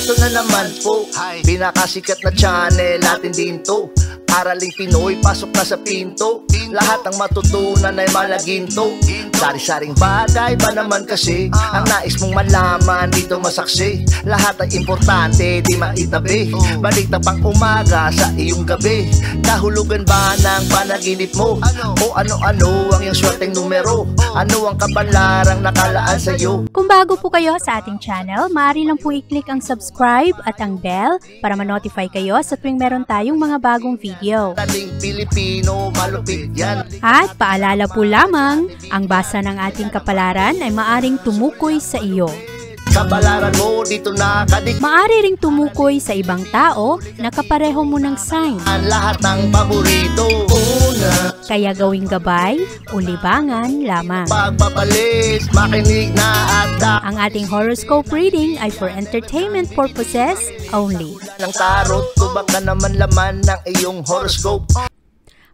Eto na naman po, pinakasikat na channel natin din to. Araling Pinoy, pasok na sa pinto. Lahat ng matutunan ay malaginto. Sari-saring bagay ba naman kasi ang nais mong malaman dito masaksi. Lahat ay importante, di maitabi. Balik na pang umaga sa iyong gabi. Kahulugan ba ng panaginip mo? O ano-ano ang iyong swerteng numero? Ano ang kabalarang nakalaan sa'yo? Kung bago po kayo sa ating channel, maaari lang po i-click ang subscribe at ang bell para ma-notify kayo sa tuwing meron tayong mga bagong video. Taling Pilipino, malupit yan. At paalala po lamang, ang basa ng ating kapalaran ay maaring tumukoy sa iyo. Kabalaran mo dito nakadik. Maaari ring tumukoy sa ibang tao na kapareho mo ng sign. Ang lahat ng paborito. Una, Kaya gawing gabay o libangan lamang. pagpapalis, makinig na at Ang ating horoscope reading ay for entertainment purposes only. ng tarot. Tubak na naman laman ng iyong horoscope.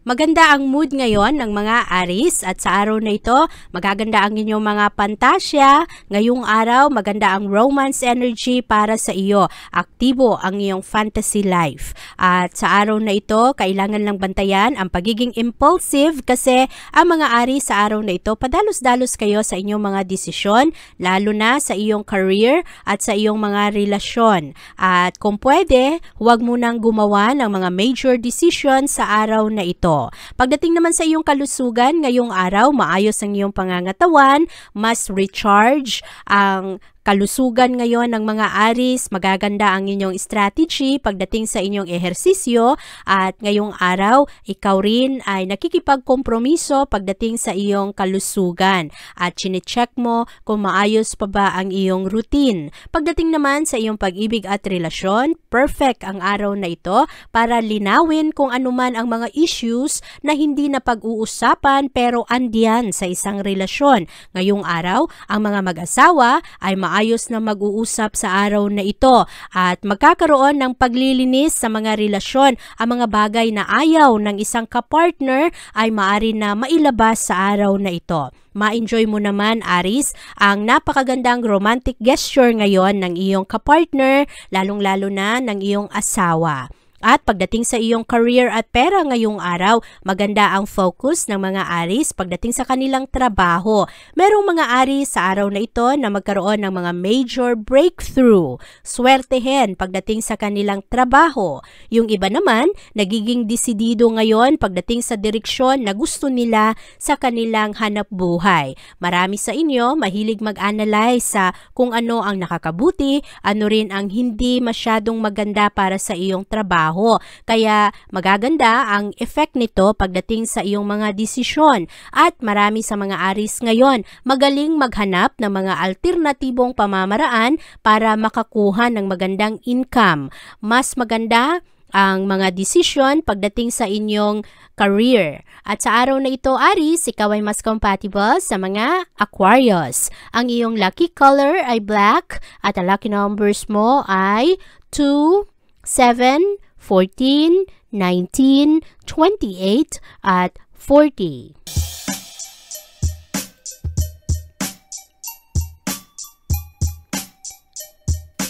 Maganda ang mood ngayon ng mga Aries at sa araw na ito, magaganda ang inyong mga pantasya. Ngayong araw, maganda ang romance energy para sa iyo. Aktibo ang iyong fantasy life. At sa araw na ito, kailangan lang bantayan ang pagiging impulsive kasi ang mga Aries sa araw na ito, padalos-dalos kayo sa inyong mga desisyon, lalo na sa iyong career at sa iyong mga relasyon. At kung pwede, huwag mo nang gumawa ng mga major decision sa araw na ito. Pagdating naman sa iyong kalusugan, ngayong araw, maayos ang iyong pangangatawan, mas recharge ang kalusugan ngayon ng mga Aries, magaganda ang inyong strategy pagdating sa inyong ehersisyo at ngayong araw, ikaw rin ay nakikipagkompromiso pagdating sa iyong kalusugan at chinecheck mo kung maayos pa ba ang iyong routine. Pagdating naman sa iyong pag-ibig at relasyon, perfect ang araw na ito para linawin kung anuman ang mga issues na hindi na pag-uusapan pero andiyan sa isang relasyon. Ngayong araw, ang mga mag-asawa ay ayos na mag-uusap sa araw na ito at magkakaroon ng paglilinis sa mga relasyon. Ang mga bagay na ayaw ng isang kapartner ay maaari na mailabas sa araw na ito. Ma-enjoy mo naman, Aries, ang napakagandang romantic gesture ngayon ng iyong kapartner, lalong-lalo na ng iyong asawa. At pagdating sa iyong career at pera ngayong araw, maganda ang focus ng mga Aries pagdating sa kanilang trabaho. Merong mga Aries sa araw na ito na magkaroon ng mga major breakthrough. Swertehin pagdating sa kanilang trabaho. Yung iba naman, nagiging desidido ngayon pagdating sa direksyon na gusto nila sa kanilang hanap buhay. Marami sa inyo mahilig mag-analyze sa kung ano ang nakakabuti, ano rin ang hindi masyadong maganda para sa iyong trabaho. Kaya magaganda ang effect nito pagdating sa iyong mga desisyon at marami sa mga Aries ngayon magaling maghanap ng mga alternatibong pamamaraan para makakuha ng magandang income. Mas maganda ang mga desisyon pagdating sa inyong career. At sa araw na ito, Aries, ikaw ay mas compatible sa mga Aquarius. Ang iyong lucky color ay black at ang lucky numbers mo ay 2, 7, 14, 19, 28, at 40.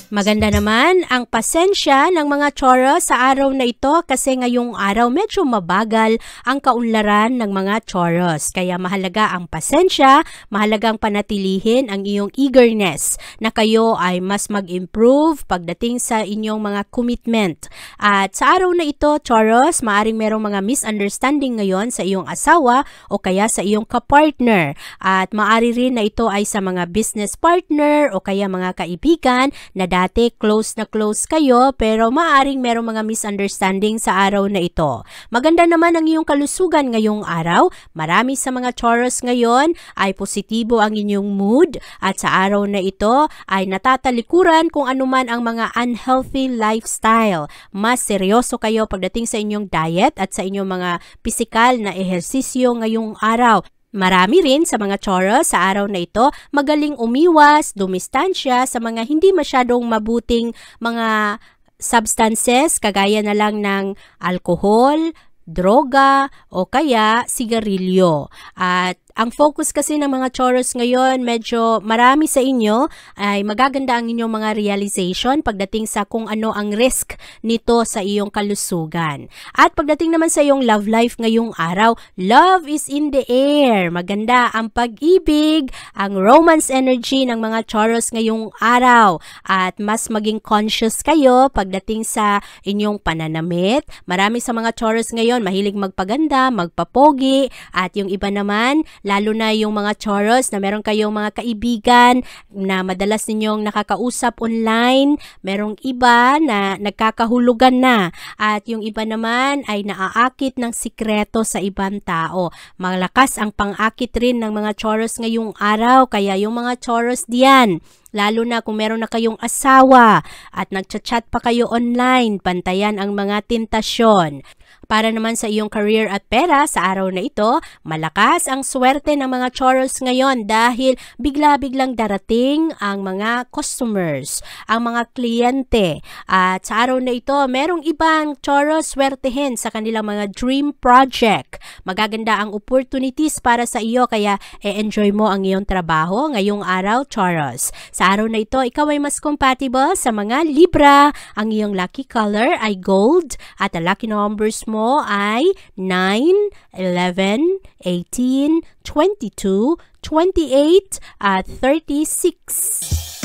Maganda naman ang pasensya ng mga Taurus sa araw na ito kasi ngayong araw medyo mabagal ang kaunlaran ng mga Taurus. Kaya mahalaga ang pasensya, mahalagang panatilihin ang iyong eagerness na kayo ay mas mag-improve pagdating sa inyong mga commitment. At sa araw na ito, Taurus, maaring merong mga misunderstanding ngayon sa iyong asawa o kaya sa iyong kapartner. At maaari rin na ito ay sa mga business partner o kaya mga kaibigan na dati close na close kayo pero maaaring merong mga misunderstanding sa araw na ito. Maganda naman ang iyong kalusugan ngayong araw. Marami sa mga Taurus ngayon ay positibo ang inyong mood at sa araw na ito ay natatalikuran kung anuman ang mga unhealthy lifestyle. Mas seryoso kayo pagdating sa inyong diet at sa inyong mga pisikal na ehersisyo ngayong araw. Marami rin sa mga Taurus sa araw na ito magaling umiwas, dumistansya sa mga hindi masyadong mabuting mga substances kagaya na lang ng alcohol, droga o kaya sigarilyo. At ang focus kasi ng mga Taurus ngayon, medyo marami sa inyo ay magaganda ang inyong mga realization pagdating sa kung ano ang risk nito sa iyong kalusugan. At pagdating naman sa iyong love life ngayong araw, love is in the air. Maganda ang pag-ibig, ang romance energy ng mga Taurus ngayong araw. At mas maging conscious kayo pagdating sa inyong pananamit. Marami sa mga Taurus ngayon mahilig magpaganda, magpapogi, at yung iba naman, lalo na yung mga Taurus na meron kayong mga kaibigan na madalas ninyong nakakausap online, merong iba na nagkakahulugan na, at yung iba naman ay naaakit ng sikreto sa ibang tao. Malakas ang pang-akit rin ng mga Taurus ngayong araw, kaya yung mga Taurus diyan, lalo na kung meron na kayong asawa at nagchat-chat pa kayo online, bantayan ang mga tentasyon. Para naman sa iyong career at pera sa araw na ito, malakas ang swerte ng mga Taurus ngayon dahil bigla-biglang darating ang mga customers, ang mga kliyente. At sa araw na ito, merong ibang Taurus swertehin sa kanilang mga dream project. Magaganda ang opportunities para sa iyo, kaya e-enjoy mo ang iyong trabaho ngayong araw, Taurus. Sa araw na ito, ikaw ay mas compatible sa mga Libra. Ang iyong lucky color ay gold at ang lucky numbers mo ay 9, 11, 18, 22, 28 at 36.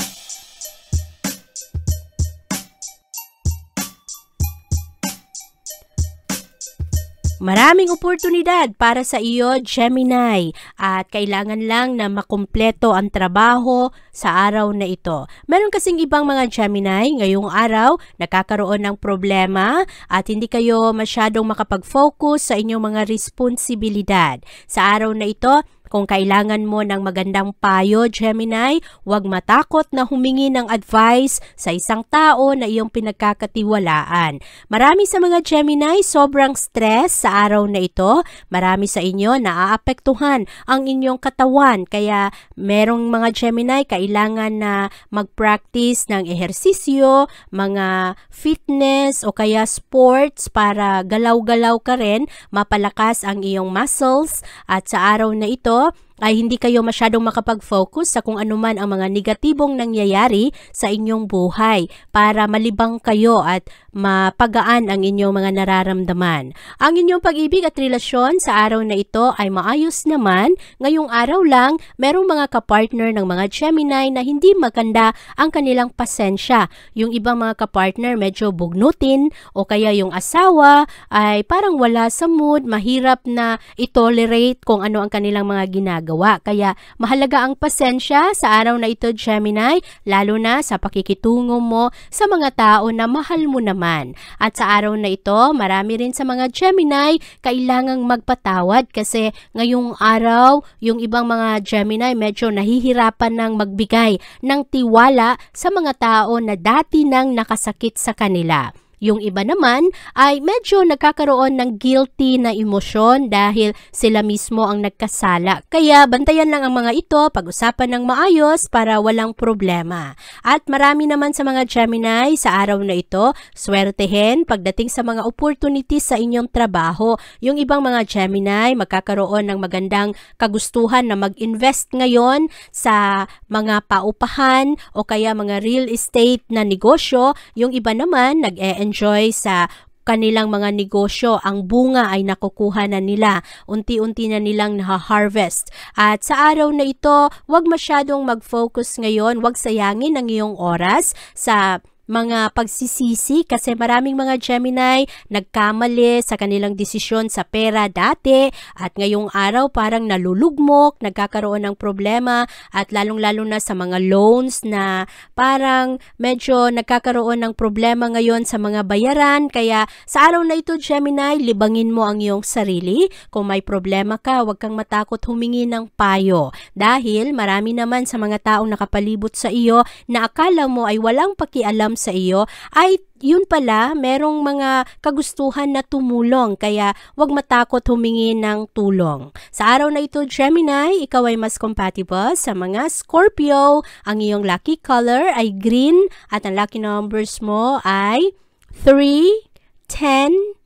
Maraming oportunidad para sa iyo, Gemini, at kailangan lang na makumpleto ang trabaho sa araw na ito. Meron kasing ibang mga Gemini ngayong araw nakakaroon ng problema at hindi kayo masyadong makapag-focus sa inyong mga responsibilidad. Sa araw na ito, kung kailangan mo ng magandang payo, Gemini, huwag matakot na humingi ng advice sa isang tao na iyong pinagkakatiwalaan. Marami sa mga Gemini sobrang stress sa araw na ito. Marami sa inyo naaapektuhan ang inyong katawan. Kaya merong mga Gemini kailangan na mag-practice ng ehersisyo, mga fitness o kaya sports para galaw-galaw ka rin, mapalakas ang iyong muscles. At sa araw na ito, ay hindi kayo masyadong makapag-focus sa kung anuman ang mga negatibong nangyayari sa inyong buhay para malibang kayo at mapagaan ang inyong mga nararamdaman. Ang inyong pag-ibig at relasyon sa araw na ito ay maayos naman. Ngayong araw lang, merong mga kapartner ng mga Gemini na hindi maganda ang kanilang pasensya. Yung ibang mga kapartner medyo bugnutin o kaya yung asawa ay parang wala sa mood, mahirap na i-tolerate kung ano ang kanilang mga ginagawa. Kaya mahalaga ang pasensya sa araw na ito, Gemini, lalo na sa pakikitungo mo sa mga tao na mahal mo naman. At sa araw na ito, marami rin sa mga Gemini kailangang magpatawad kasi ngayong araw, yung ibang mga Gemini medyo nahihirapan ng magbigay ng tiwala sa mga tao na dati nang nakasakit sa kanila. Yung iba naman ay medyo nagkakaroon ng guilty na emosyon dahil sila mismo ang nagkasala. Kaya bantayan lang ang mga ito, pag-usapan ng maayos para walang problema. At marami naman sa mga Gemini sa araw na ito, swertehin pagdating sa mga opportunities sa inyong trabaho. Yung ibang mga Gemini magkakaroon ng magandang kagustuhan na mag-invest ngayon sa mga paupahan o kaya mga real estate na negosyo. Yung iba naman nag-enjoy sa kanilang mga negosyo, ang bunga ay nakukuha na nila, unti-unti na nilang naha-harvest. At sa araw na ito, huwag masyadong mag-focus ngayon, huwag sayangin ang iyong oras sa mga pagsisisi kasi maraming mga Gemini nagkamali sa kanilang desisyon sa pera dati at ngayong araw parang nalulugmok, nagkakaroon ng problema at lalong-lalo na sa mga loans na parang medyo nagkakaroon ng problema ngayon sa mga bayaran. Kaya sa araw na ito, Gemini, libangin mo ang iyong sarili. Kung may problema ka, huwag kang matakot humingi ng payo dahil marami naman sa mga taong nakapalibot sa iyo na akala mo ay walang pakialam sa iyo ay yun pala, merong mga kagustuhan na tumulong kaya huwag matakot humingi ng tulong. Sa araw na ito, Gemini, ikaw ay mas compatible sa mga Scorpio. Ang iyong lucky color ay green at ang lucky numbers mo ay 3, 10,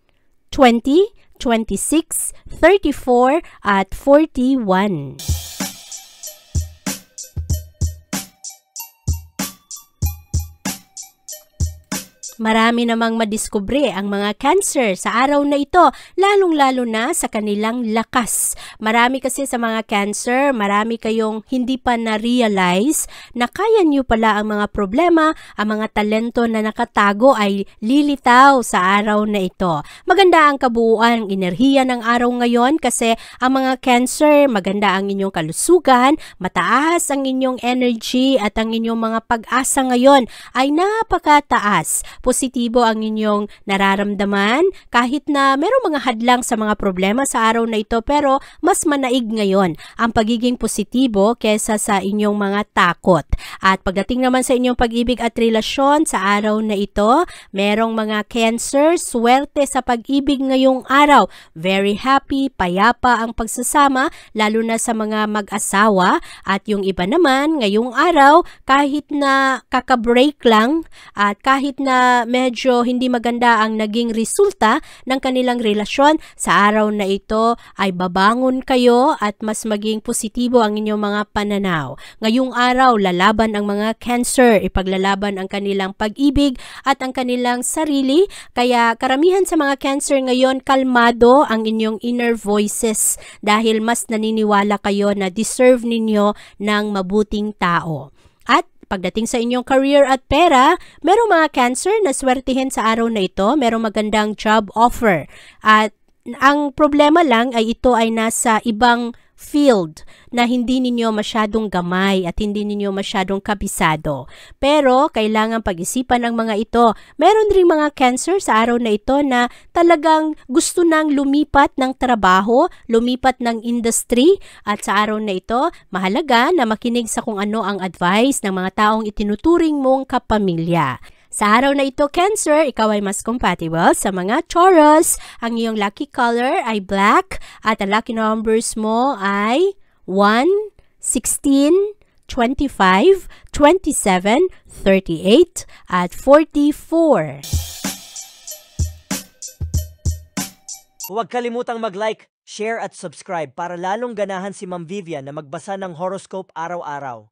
20, 26, 34, at 41. Marami namang madiskubre ang mga Cancer sa araw na ito, lalong-lalo na sa kanilang lakas. Marami kasi sa mga Cancer, marami kayong hindi pa na-realize na kaya nyo pala ang mga problema, ang mga talento na nakatago ay lilitaw sa araw na ito. Maganda ang kabuuan, enerhiya ng araw ngayon kasi ang mga Cancer, maganda ang inyong kalusugan, mataas ang inyong energy at ang inyong mga pag-asa ngayon ay napakataas. Positibo ang inyong nararamdaman kahit na merong mga hadlang sa mga problema sa araw na ito pero mas manaig ngayon ang pagiging positibo kesa sa inyong mga takot. At pagdating naman sa inyong pag-ibig at relasyon sa araw na ito, merong mga Cancer, swerte sa pag-ibig ngayong araw. Very happy, payapa ang pagsasama lalo na sa mga mag-asawa at yung iba naman ngayong araw kahit na kakabreak lang at kahit na medyo hindi maganda ang naging resulta ng kanilang relasyon, sa araw na ito ay babangon kayo at mas maging positibo ang inyong mga pananaw. Ngayong araw, lalaban ang mga Cancer, ipaglalaban ang kanilang pag-ibig at ang kanilang sarili, kaya karamihan sa mga Cancer ngayon, kalmado ang inyong inner voices dahil mas naniniwala kayo na deserve ninyo ng mabuting tao. At pagdating sa inyong career at pera, merong mga Cancer na swertihin sa araw na ito, merong magandang job offer. At ang problema lang ay ito ay nasa ibang field na hindi ninyo masyadong gamay at hindi ninyo masyadong kabisado. Pero kailangan pag-isipan ng mga ito. Meron ring mga Cancer sa araw na ito na talagang gusto nang lumipat ng trabaho, lumipat ng industry at sa araw na ito, mahalaga na makinig sa kung ano ang advice ng mga taong itinuturing mong kapamilya. Sa araw na ito, Cancer, ikaw ay mas compatible sa mga Taurus. Ang iyong lucky color ay black at ang lucky numbers mo ay 1, 16, 25, 27, 38, at 44. Huwag kalimutang mag-like, share at subscribe para lalong ganahan si Ma'am Vivian na magbasa ng horoscope araw-araw.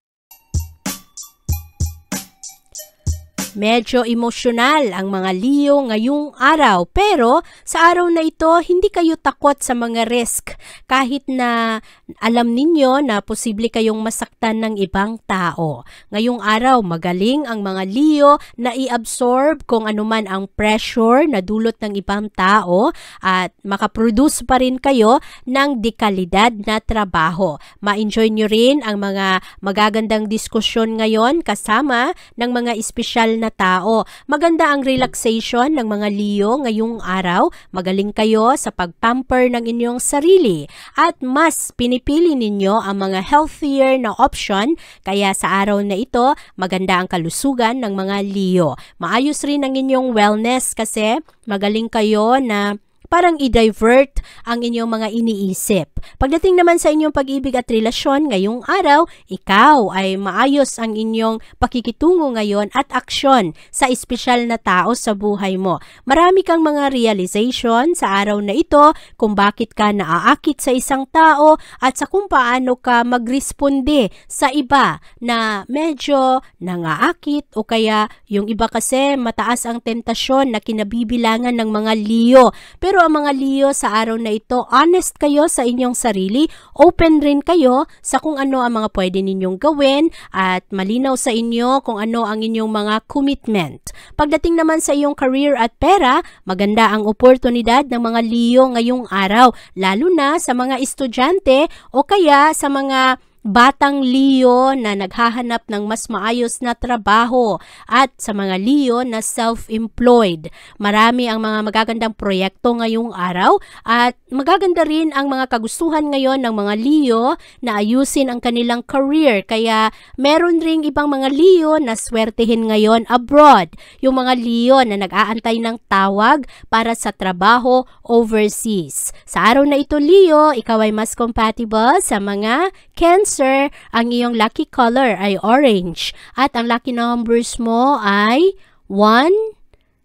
Medyo emosyonal ang mga Leo ngayong araw pero sa araw na ito hindi kayo takot sa mga risk kahit na alam ninyo na posible kayong masaktan ng ibang tao. Ngayong araw magaling ang mga Leo na i-absorb kung anuman ang pressure na dulot ng ibang tao at makaproduce pa rin kayo ng dekalidad na trabaho. Ma-enjoy nyo rin ang mga magagandang diskusyon ngayon kasama ng mga espesyal na tao. Maganda ang relaxation ng mga Leo ngayong araw. Magaling kayo sa pagpamper ng inyong sarili at mas pinipili ninyo ang mga healthier na option kaya sa araw na ito maganda ang kalusugan ng mga Leo. Maayos rin ang inyong wellness kasi magaling kayo na parang i-divert ang inyong mga iniisip. Pagdating naman sa inyong pag-ibig at relasyon ngayong araw, ikaw ay maayos ang inyong pakikitungo ngayon at aksyon sa espesyal na tao sa buhay mo. Marami kang mga realization sa araw na ito kung bakit ka naaakit sa isang tao at sa kung paano ka magresponde sa iba na medyo nangaakit o kaya yung iba kasi mataas ang tentasyon na kinabibilangan ng mga Leo. Pero ang mga Leo sa araw na ito, honest kayo sa inyong sarili, open rin kayo sa kung ano ang mga pwede ninyong gawin at malinaw sa inyo kung ano ang inyong mga commitment. Pagdating naman sa iyong career at pera, maganda ang oportunidad ng mga Leo ngayong araw, lalo na sa mga estudyante o kaya sa mga batang Leo na naghahanap ng mas maayos na trabaho at sa mga Leo na self-employed. Marami ang mga magagandang proyekto ngayong araw at magaganda rin ang mga kagustuhan ngayon ng mga Leo na ayusin ang kanilang career. Kaya meron ring ibang mga Leo na swertehin ngayon abroad. Yung mga Leo na nag-aantay ng tawag para sa trabaho overseas. Sa araw na ito, Leo, ikaw ay mas compatible sa mga Cancer, ang iyong lucky color ay orange at ang lucky numbers mo ay 1,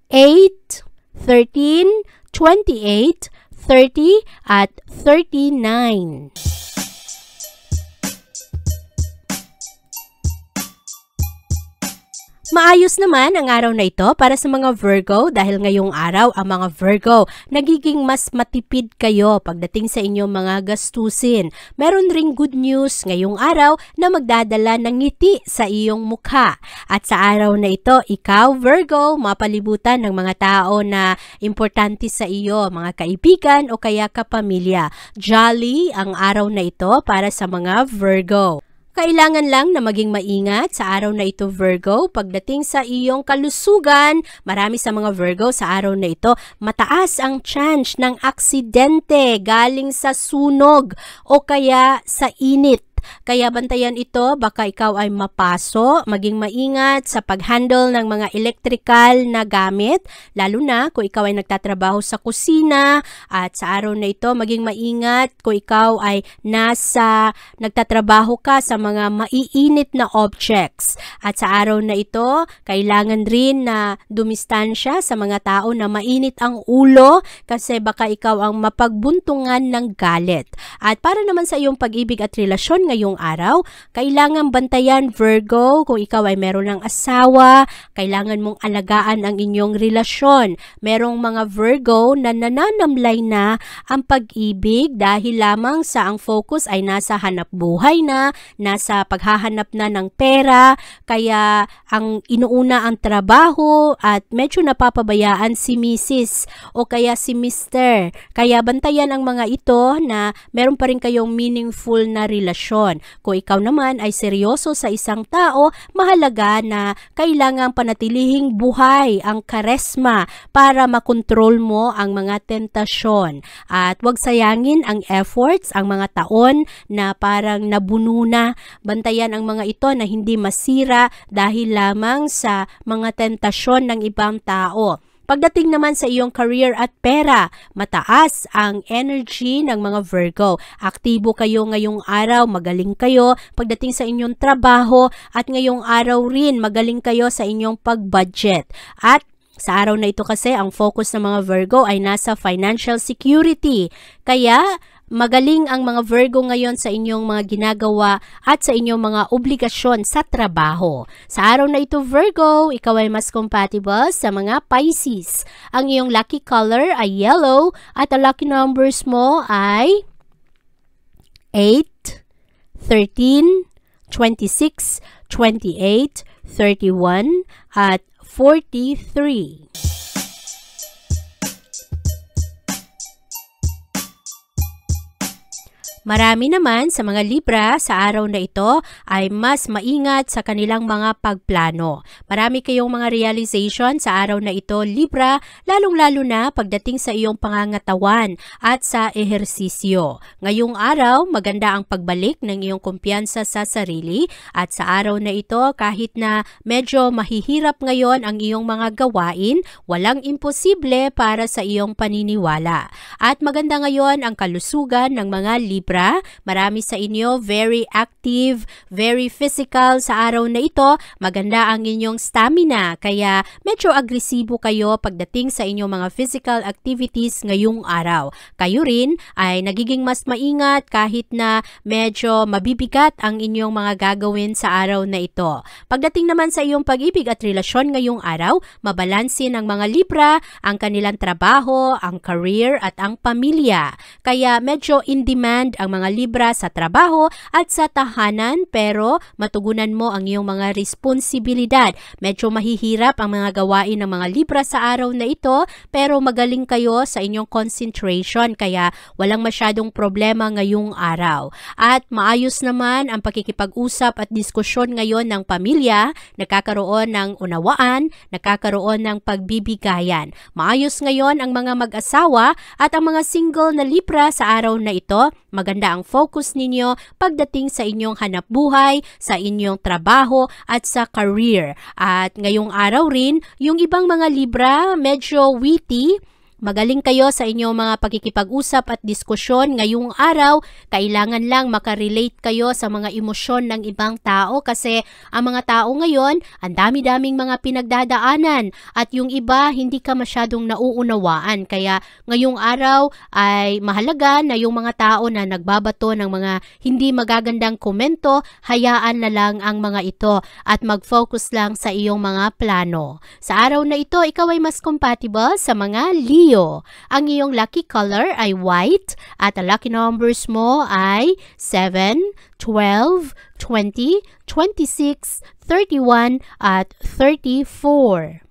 8, 13, 28, 30 at 39. Maayos naman ang araw na ito para sa mga Virgo dahil ngayong araw ang mga Virgo nagiging mas matipid kayo pagdating sa inyong mga gastusin. Meron ring good news ngayong araw na magdadala ng ngiti sa iyong mukha. At sa araw na ito, ikaw Virgo, mapalibutan ng mga tao na importante sa iyo, mga kaibigan o kaya kapamilya. Jolly ang araw na ito para sa mga Virgo. Kailangan lang na maging maingat sa araw na ito Virgo pagdating sa iyong kalusugan. Marami sa mga Virgo sa araw na ito, mataas ang chance ng aksidente galing sa sunog o kaya sa init. Kaya bantayan ito, baka ikaw ay mapaso, maging maingat sa pag-handle ng mga electrical na gamit, lalo na kung ikaw ay nagtatrabaho sa kusina. At sa araw na ito, maging maingat kung ikaw ay nagtatrabaho ka sa mga maiinit na objects. At sa araw na ito, kailangan rin na dumistansya sa mga tao na mainit ang ulo kasi baka ikaw ang mapagbuntungan ng galit. At para naman sa iyong pag-ibig at relasyon ngayong araw, kailangan bantayan Virgo kung ikaw ay meron ng asawa, kailangan mong alagaan ang inyong relasyon. Merong mga Virgo na nananamlay na ang pag-ibig dahil lamang sa ang focus ay nasa hanap buhay na, nasa paghahanap na ng pera, kaya ang inuuna ang trabaho at medyo napapabayaan si Mrs. o kaya si Mr. Kaya bantayan ang mga ito na meron pa rin kayong meaningful na relasyon. Kung ikaw naman ay seryoso sa isang tao, mahalaga na kailangang panatilihing buhay ang karesma para makontrol mo ang mga tentasyon. At huwag sayangin ang efforts, ang mga taon na parang nabuno na. Bantayan ang mga ito na hindi masira dahil lamang sa mga tentasyon ng ibang tao. Pagdating naman sa iyong career at pera, mataas ang energy ng mga Virgo. Aktibo kayo ngayong araw, magaling kayo pagdating sa inyong trabaho at ngayong araw rin magaling kayo sa inyong pag-budget. At sa araw na ito kasi ang focus ng mga Virgo ay nasa financial security. Kaya magaling ang mga Virgo ngayon sa inyong mga ginagawa at sa inyong mga obligasyon sa trabaho. Sa araw na ito Virgo, ikaw ay mas compatible sa mga Pisces. Ang iyong lucky color ay yellow at ang lucky numbers mo ay 8, 13, 26, 28, 31 at 43. Marami naman sa mga Libra sa araw na ito ay mas maingat sa kanilang mga pagplano. Marami kayong mga realization sa araw na ito, Libra, lalong-lalo na pagdating sa iyong pangangatawan at sa ehersisyo. Ngayong araw, maganda ang pagbalik ng iyong kumpiyansa sa sarili at sa araw na ito, kahit na medyo mahihirap ngayon ang iyong mga gawain, walang imposible para sa iyong paniniwala. At maganda ngayon ang kalusugan ng mga Libra. Marami sa inyo very active, very physical sa araw na ito. Maganda ang inyong stamina kaya medyo agresibo kayo pagdating sa inyong mga physical activities ngayong araw. Kayo rin ay nagiging mas maingat kahit na medyo mabibigat ang inyong mga gagawin sa araw na ito. Pagdating naman sa iyong pag-ibig at relasyon ngayong araw, mabalansin ng mga Libra ang kanilang trabaho, ang career at ang pamilya. Kaya medyo in demand ang mga Libra sa trabaho at sa tahanan pero matugunan mo ang iyong mga responsibilidad. Medyo mahihirap ang mga gawain ng mga Libra sa araw na ito pero magaling kayo sa inyong concentration kaya walang masyadong problema ngayong araw. At maayos naman ang pakikipag-usap at diskusyon ngayon ng pamilya, nagkakaroon ng unawaan, nagkakaroon ng pagbibigayan. Maayos ngayon ang mga mag-asawa at ang mga single na Libra sa araw na ito. Maganda ang focus ninyo pagdating sa inyong hanap buhay, sa inyong trabaho at sa career. At ngayong araw rin, yung ibang mga Libra medyo witty, Magaling kayo sa inyong mga pagkikipag-usap at diskusyon ngayong araw. Kailangan lang makarelate kayo sa mga emosyon ng ibang tao kasi ang mga tao ngayon, ang dami-daming mga pinagdadaanan at yung iba hindi ka masyadong nauunawaan. Kaya ngayong araw ay mahalaga na yung mga tao na nagbabato ng mga hindi magagandang komento, hayaan na lang ang mga ito at mag-focus lang sa iyong mga plano. Sa araw na ito, ikaw ay mas compatible sa mga Leo. Ang iyong lucky color ay white at ang lucky numbers mo ay 7, 12, 20, 26, 31 at 34.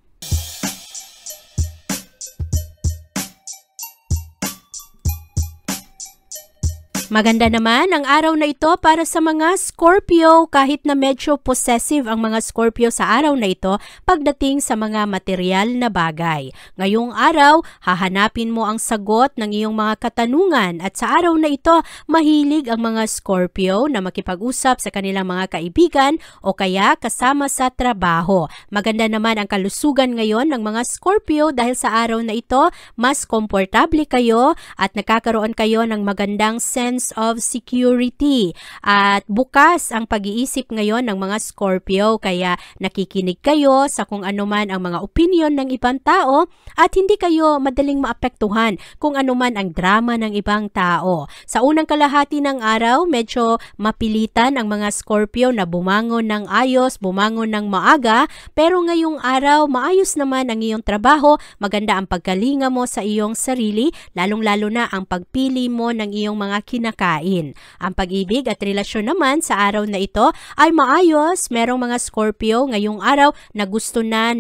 Maganda naman ang araw na ito para sa mga Scorpio kahit na medyo possessive ang mga Scorpio sa araw na ito pagdating sa mga material na bagay. Ngayong araw, hahanapin mo ang sagot ng iyong mga katanungan at sa araw na ito, mahilig ang mga Scorpio na makipag-usap sa kanilang mga kaibigan o kaya kasama sa trabaho. Maganda naman ang kalusugan ngayon ng mga Scorpio dahil sa araw na ito, mas komportable kayo at nakakaroon kayo ng magandang sense of security at bukas ang pag-iisip ngayon ng mga Scorpio kaya nakikinig kayo sa kung ano man ang mga opinion ng ibang tao at hindi kayo madaling maapektuhan kung ano man ang drama ng ibang tao. Sa unang kalahati ng araw, medyo mapilitan ang mga Scorpio na bumangon ng ayos, bumangon ng maaga, pero ngayong araw maayos naman ang iyong trabaho, maganda ang pagkalinga mo sa iyong sarili, lalong-lalo na ang pagpili mo ng iyong mga kinakain. Ang pag-ibig at relasyon naman sa araw na ito ay maayos. Merong mga Scorpio ngayong araw na gusto na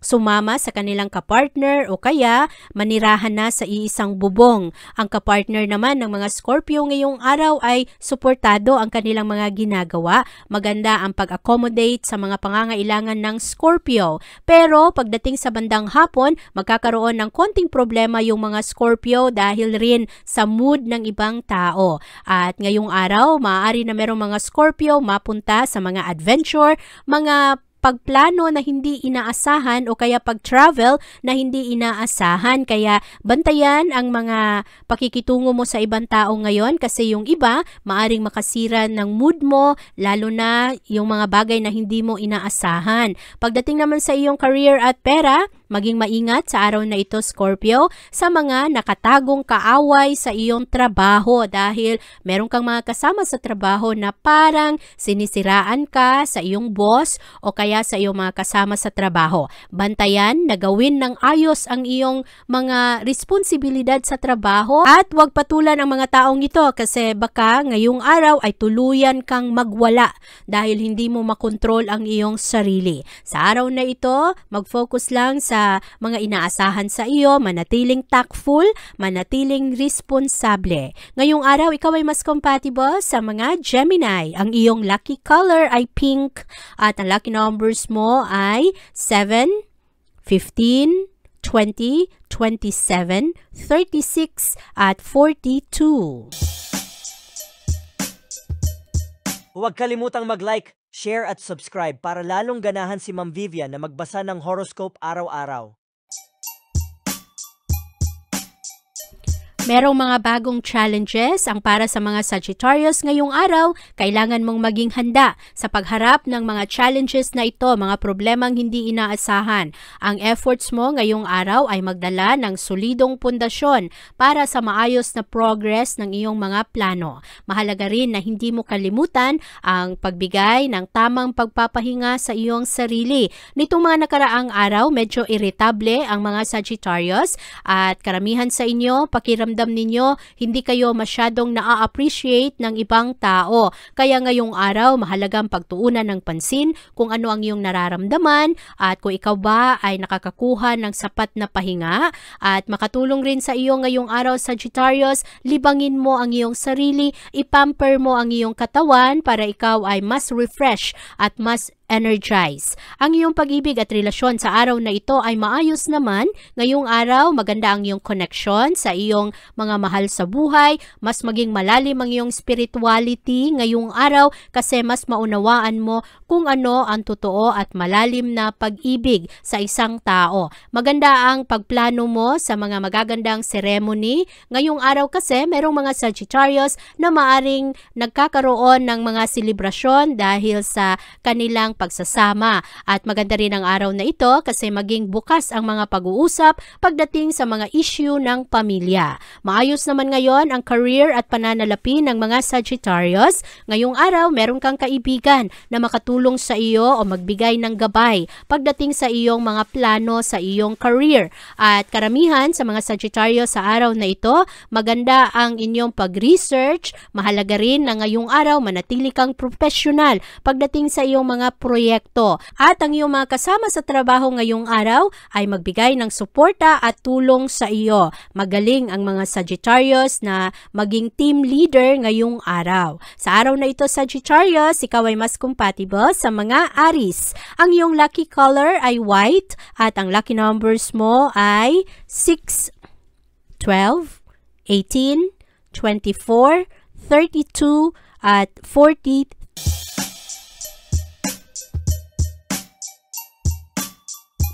sumama sa kanilang kapartner o kaya manirahan na sa iisang bubong. Ang kapartner naman ng mga Scorpio ngayong araw ay suportado ang kanilang mga ginagawa. Maganda ang pag-accommodate sa mga pangangailangan ng Scorpio. Pero pagdating sa bandang hapon, magkakaroon ng konting problema yung mga Scorpio dahil rin sa mood ng ibang tao. At ngayong araw, maaari na merong mga Scorpio mapunta sa mga adventure, mga pagplano na hindi inaasahan o kaya pag-travel na hindi inaasahan. Kaya bantayan ang mga pakikitungo mo sa ibang tao ngayon kasi yung iba maaring makasira ng mood mo lalo na yung mga bagay na hindi mo inaasahan. Pagdating naman sa iyong career at pera, maging maingat sa araw na ito Scorpio sa mga nakatagong kaaway sa iyong trabaho dahil meron kang mga kasama sa trabaho na parang sinisiraan ka sa iyong boss o kaya sa iyong mga kasama sa trabaho. Bantayan na gawin ng ayos ang iyong mga responsibilidad sa trabaho at huwag patulan ang mga taong ito kasi baka ngayong araw ay tuluyan kang magwala dahil hindi mo makontrol ang iyong sarili. Sa araw na ito, mag-focus lang sa mga inaasahan sa iyo, manatiling tactful, manatiling responsable. Ngayong araw, ikaw ay mas compatible sa mga Gemini. Ang iyong lucky color ay pink at ang lucky numbers mo ay 7, 15, 20, 27, 36 at 42. Huwag kalimutang mag-like, share at subscribe para lalong ganahan si Ma'am Vivian na magbasa ng horoscope araw-araw. Merong mga bagong challenges ang para sa mga Sagittarius ngayong araw. Kailangan mong maging handa sa pagharap ng mga challenges na ito, mga problemang hindi inaasahan. Ang efforts mo ngayong araw ay magdala ng solidong pundasyon para sa maayos na progress ng iyong mga plano. Mahalaga rin na hindi mo kalimutan ang pagbigay ng tamang pagpapahinga sa iyong sarili. Nitong mga nakaraang araw, medyo irritable ang mga Sagittarius at karamihan sa inyo, pakiramdam ninyo, hindi kayo masyadong na-appreciate ng ibang tao. Kaya ngayong araw, mahalagang pagtuunan ng pansin kung ano ang iyong nararamdaman at kung ikaw ba ay nakakakuha ng sapat na pahinga. At makatulong rin sa iyo ngayong araw, Sagittarius, libangin mo ang iyong sarili, ipamper mo ang iyong katawan para ikaw ay mas refresh at mas energize. Ang iyong pag-ibig at relasyon sa araw na ito ay maayos naman. Ngayong araw, maganda ang iyong connection sa iyong mga mahal sa buhay. Mas maging malalim ang iyong spirituality ngayong araw kasi mas maunawaan mo kung ano ang totoo at malalim na pag-ibig sa isang tao. Maganda ang pagplano mo sa mga magagandang ceremony. Ngayong araw kasi, merong mga Sagittarius na maaring nagkakaroon ng mga selebrasyon dahil sa kanilang pagsasama. At maganda rin ang araw na ito kasi maging bukas ang mga pag-uusap pagdating sa mga issue ng pamilya. Maayos naman ngayon ang career at pananalapi ng mga Sagittarius. Ngayong araw, meron kang kaibigan na makatulong sa iyo o magbigay ng gabay pagdating sa iyong mga plano sa iyong career. At karamihan sa mga Sagittarius sa araw na ito, maganda ang inyong pag-research. Mahalaga rin na ngayong araw manatili kang professional pagdating sa iyong mga proyekto. At ang iyong mga kasama sa trabaho ngayong araw ay magbigay ng suporta at tulong sa iyo. Magaling ang mga Sagittarius na maging team leader ngayong araw. Sa araw na ito, Sagittarius, ikaw ay mas compatible sa mga Aries. Ang iyong lucky color ay white at ang lucky numbers mo ay 6, 12, 18, 24, 32 at 40.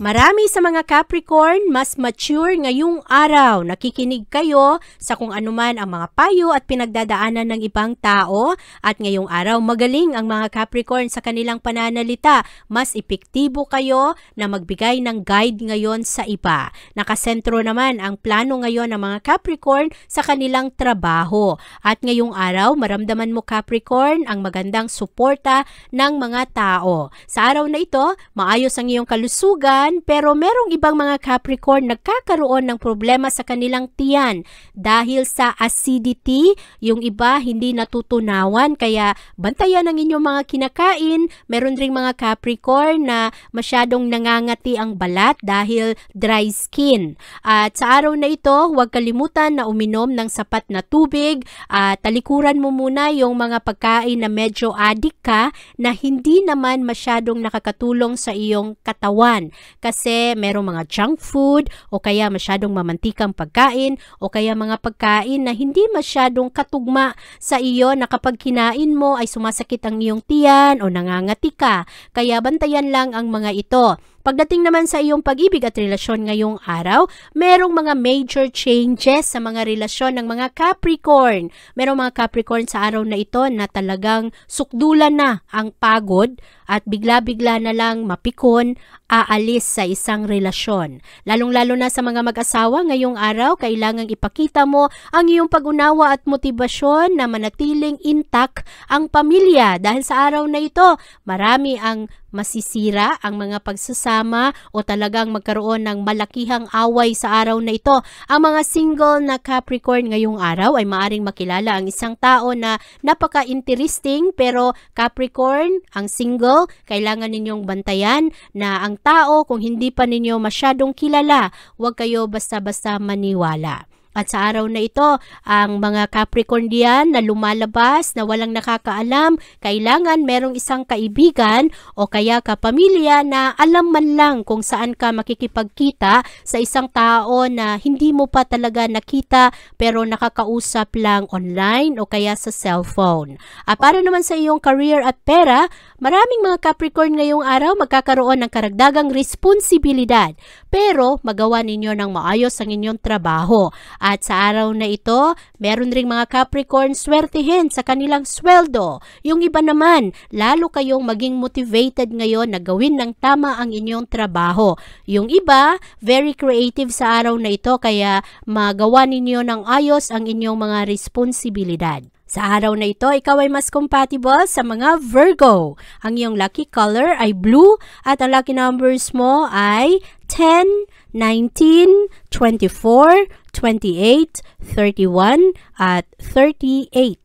Marami sa mga Capricorn, mas mature ngayong araw. Nakikinig kayo sa kung anuman ang mga payo at pinagdadaanan ng ibang tao. At ngayong araw, magaling ang mga Capricorn sa kanilang pananalita. Mas epektibo kayo na magbigay ng guide ngayon sa iba. Nakasentro naman ang plano ngayon ng mga Capricorn sa kanilang trabaho. At ngayong araw, maramdaman mo Capricorn ang magandang suporta ng mga tao. Sa araw na ito, maayos ang iyong kalusugan. Pero merong ibang mga Capricorn nagkakaroon ng problema sa kanilang tiyan dahil sa acidity. Yung iba hindi natutunawan kaya bantayan ang inyong mga kinakain. Meron ring mga Capricorn na masyadong nangangati ang balat dahil dry skin. At sa araw na ito, huwag kalimutan na uminom ng sapat na tubig at talikuran mo muna yung mga pagkain na medyo addict ka na hindi naman masyadong nakakatulong sa iyong katawan. Kasi merong mga junk food o kaya masyadong mamantikang pagkain o kaya mga pagkain na hindi masyadong katugma sa iyo na kapag kinain mo ay sumasakit ang iyong tiyan o nangangati ka. Kaya bantayan lang ang mga ito. Pagdating naman sa iyong pag-ibig at relasyon ngayong araw, merong mga major changes sa mga relasyon ng mga Capricorn. Merong mga Capricorn sa araw na ito na talagang sukdulan na ang pagod at bigla-bigla na lang mapikon, aalis sa isang relasyon. Lalong-lalo na sa mga mag-asawa ngayong araw, kailangang ipakita mo ang iyong pag-unawa at motibasyon na manatiling intact ang pamilya. Dahil sa araw na ito, marami ang masisira ang mga pagsasama o talagang magkaroon ng malakihang away sa araw na ito. Ang mga single na Capricorn ngayong araw ay maaring makilala ang isang tao na napaka-interesting, pero Capricorn, ang single, kailangan ninyong bantayan na ang tao, kung hindi pa ninyo masyadong kilala, huwag kayo basta-basta maniwala. At sa araw na ito, ang mga Capricorn diyan na lumalabas na walang nakakaalam, kailangan merong isang kaibigan o kaya kapamilya na alam man lang kung saan ka makikipagkita sa isang tao na hindi mo pa talaga nakita pero nakakausap lang online o kaya sa cellphone. At para naman sa iyong career at pera, maraming mga Capricorn ngayong araw magkakaroon ng karagdagang responsibilidad pero magawa ninyo ng maayos ang inyong trabaho. At sa araw na ito, meron ring mga Capricorn swertihin sa kanilang sweldo. Yung iba naman, lalo kayong maging motivated ngayon na gawin ng tama ang inyong trabaho. Yung iba, very creative sa araw na ito kaya magawa ninyo ng ayos ang inyong mga responsibilidad. Sa araw na ito, ikaw ay mas compatible sa mga Virgo. Ang iyong lucky color ay blue at ang lucky numbers mo ay 10, 19, 24, 28, 31 at 38.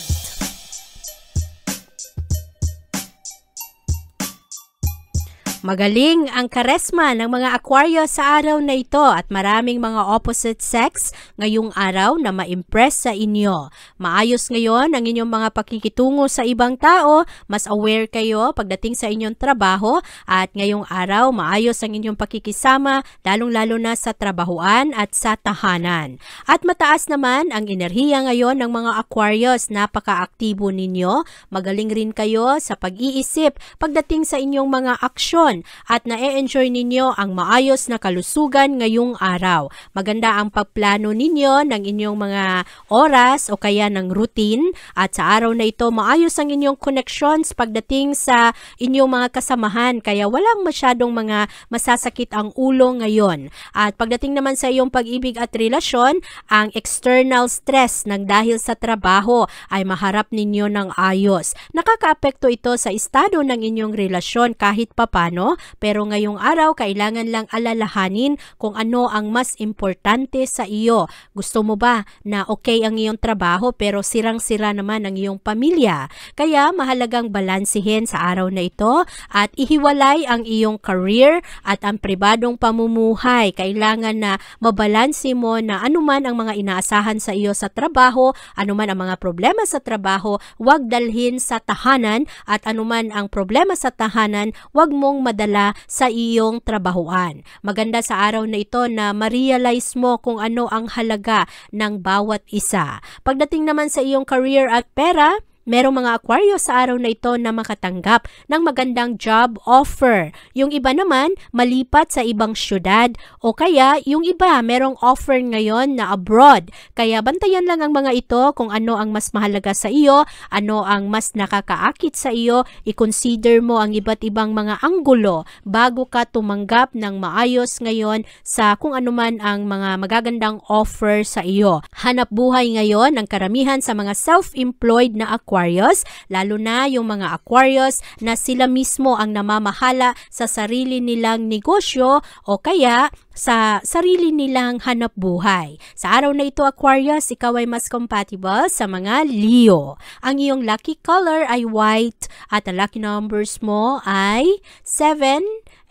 Magaling ang karesma ng mga Aquarius sa araw na ito at maraming mga opposite sex ngayong araw na ma-impress sa inyo. Maayos ngayon ang inyong mga pakikitungo sa ibang tao, mas aware kayo pagdating sa inyong trabaho at ngayong araw maayos ang inyong pakikisama lalong-lalo na sa trabahuan at sa tahanan. At mataas naman ang enerhiya ngayon ng mga Aquarius, napaka-aktibo ninyo, magaling rin kayo sa pag-iisip pagdating sa inyong mga aksyon at na-enjoy ninyo ang maayos na kalusugan ngayong araw. Maganda ang pagplano ninyo ng inyong mga oras o kaya ng routine at sa araw na ito maayos ang inyong connections pagdating sa inyong mga kasamahan kaya walang masyadong mga masasakit ang ulo ngayon. At pagdating naman sa iyong pag-ibig at relasyon, ang external stress ng dahil sa trabaho ay maharap ninyo ng ayos. Nakakaapekto ito sa estado ng inyong relasyon kahit papano, pero ngayong araw kailangan lang alalahanin kung ano ang mas importante sa iyo. Gusto mo ba na okay ang iyong trabaho pero sirang-sira naman ang iyong pamilya? Kaya mahalagang balansihin sa araw na ito at ihiwalay ang iyong career at ang pribadong pamumuhay. Kailangan na mabalansi mo na anuman ang mga inaasahan sa iyo sa trabaho, anuman ang mga problema sa trabaho, huwag dalhin sa tahanan at anuman ang problema sa tahanan, huwag mong madala sa iyong trabahuan. Maganda sa araw na ito na ma-realize mo kung ano ang halaga ng bawat isa. Pagdating naman sa iyong career at pera, merong mga Aquarius sa araw na ito na makatanggap ng magandang job offer. Yung iba naman, malipat sa ibang syudad o kaya yung iba merong offer ngayon na abroad. Kaya bantayan lang ang mga ito kung ano ang mas mahalaga sa iyo, ano ang mas nakakaakit sa iyo, i-consider mo ang iba't ibang mga anggulo bago ka tumanggap ng maayos ngayon sa kung anuman ang mga magagandang offer sa iyo. Hanap buhay ngayon ang karamihan sa mga self-employed na Aquarius, lalo na yung mga Aquarius na sila mismo ang namamahala sa sarili nilang negosyo o kaya sa sarili nilang hanap buhay. Sa araw na ito Aquarius, ikaw ay mas compatible sa mga Leo. Ang iyong lucky color ay white at ang lucky numbers mo ay 7,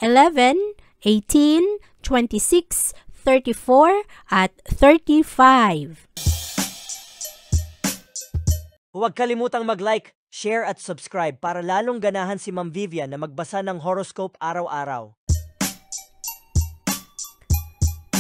11, 18, 26, 34 at 35. Huwag kalimutang mag-like, share at subscribe para lalong ganahan si Ma'am Vivian na magbasa ng horoscope araw-araw.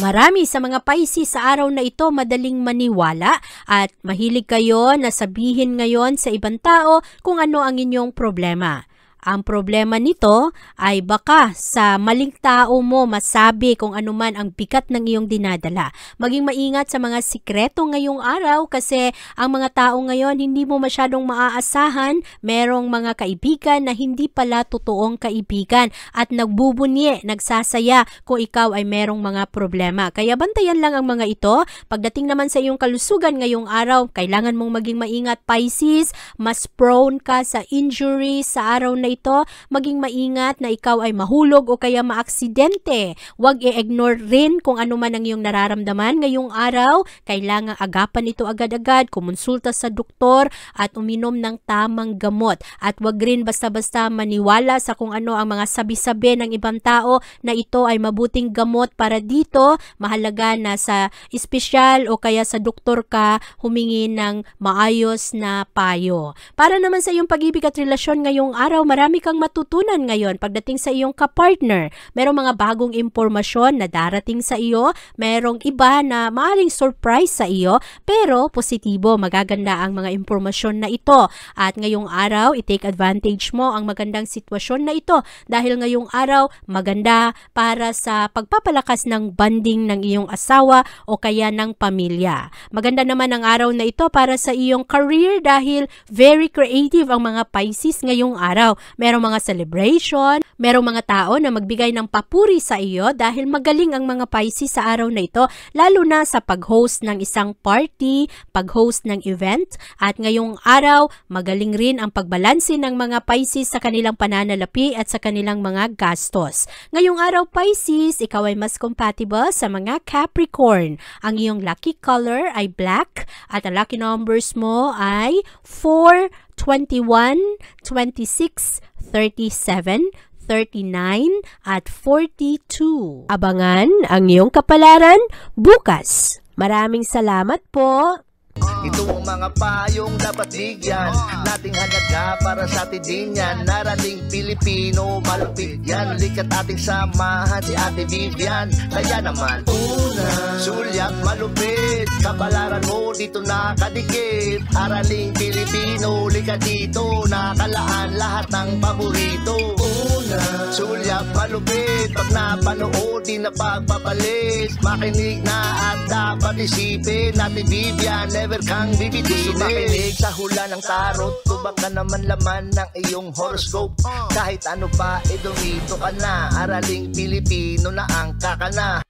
Marami sa mga Pisces sa araw na ito madaling maniwala at mahilig kayo na sabihin ngayon sa ibang tao kung ano ang inyong problema. Ang problema nito ay baka sa maling tao mo masabi kung ano man ang bigat ng iyong dinadala. Maging maingat sa mga sikreto ngayong araw kasi ang mga tao ngayon hindi mo masyadong maaasahan. Merong mga kaibigan na hindi pala totoong kaibigan at nagbubunyi, nagsasaya kung ikaw ay merong mga problema. Kaya bantayan lang ang mga ito. Pagdating naman sa iyong kalusugan ngayong araw, kailangan mong maging maingat Pisces. Mas prone ka sa injury sa araw na ito, maging maingat na ikaw ay mahulog o kaya maaksidente. Huwag i-ignore rin kung ano man ang iyong nararamdaman ngayong araw. Kailangan agapan ito agad-agad, kumonsulta sa doktor at uminom ng tamang gamot. At huwag rin basta-basta maniwala sa kung ano ang mga sabi-sabi ng ibang tao na ito ay mabuting gamot para dito. Mahalaga na sa espesyal o kaya sa doktor ka humingi ng maayos na payo. Para naman sa iyong pag-ibig at relasyon ngayong araw, marami kang matutunan ngayon pagdating sa iyong kapartner. Merong mga bagong impormasyon na darating sa iyo, merong iba na maaaring surprise sa iyo, pero positibo, magaganda ang mga impormasyon na ito. At ngayong araw, i-take advantage mo ang magandang sitwasyon na ito dahil ngayong araw, maganda para sa pagpapalakas ng bonding ng iyong asawa o kaya ng pamilya. Maganda naman ang araw na ito para sa iyong career dahil very creative ang mga Pisces ngayong araw. Merong mga celebration, merong mga tao na magbigay ng papuri sa iyo dahil magaling ang mga Pisces sa araw na ito, lalo na sa pag-host ng isang party, pag-host ng event, at ngayong araw, magaling rin ang pagbalanse ng mga Pisces sa kanilang pananalapi at sa kanilang mga gastos. Ngayong araw Pisces, ikaw ay mas compatible sa mga Capricorn. Ang iyong lucky color ay black at ang lucky numbers mo ay 4, 21, 26, 37, 39 at 42. Abangan ang iyong kapalaran bukas. Maraming salamat po. Ito ang mga payong dapat bigyan nating halaga para sa atin din yan. Narating Pilipino, malupit yan. Likat ating samahan si Ate Vivian. Kaya naman, una, sulyak malupit, kapalaran mo dito nakadikit. Araling Pilipino, likat dito, nakalaan lahat ng paborito. Una, sulyak malupit, pag napanood di na pagpapalit. Makinig na at dapat isipin, Ate Vivian, never kang bibitinin. Gusto makinig sa hula ng tarot, tubak ka naman laman ng iyong horoscope. Kahit ano pa, dumito ka na. Araling Pilipino na ang kakana.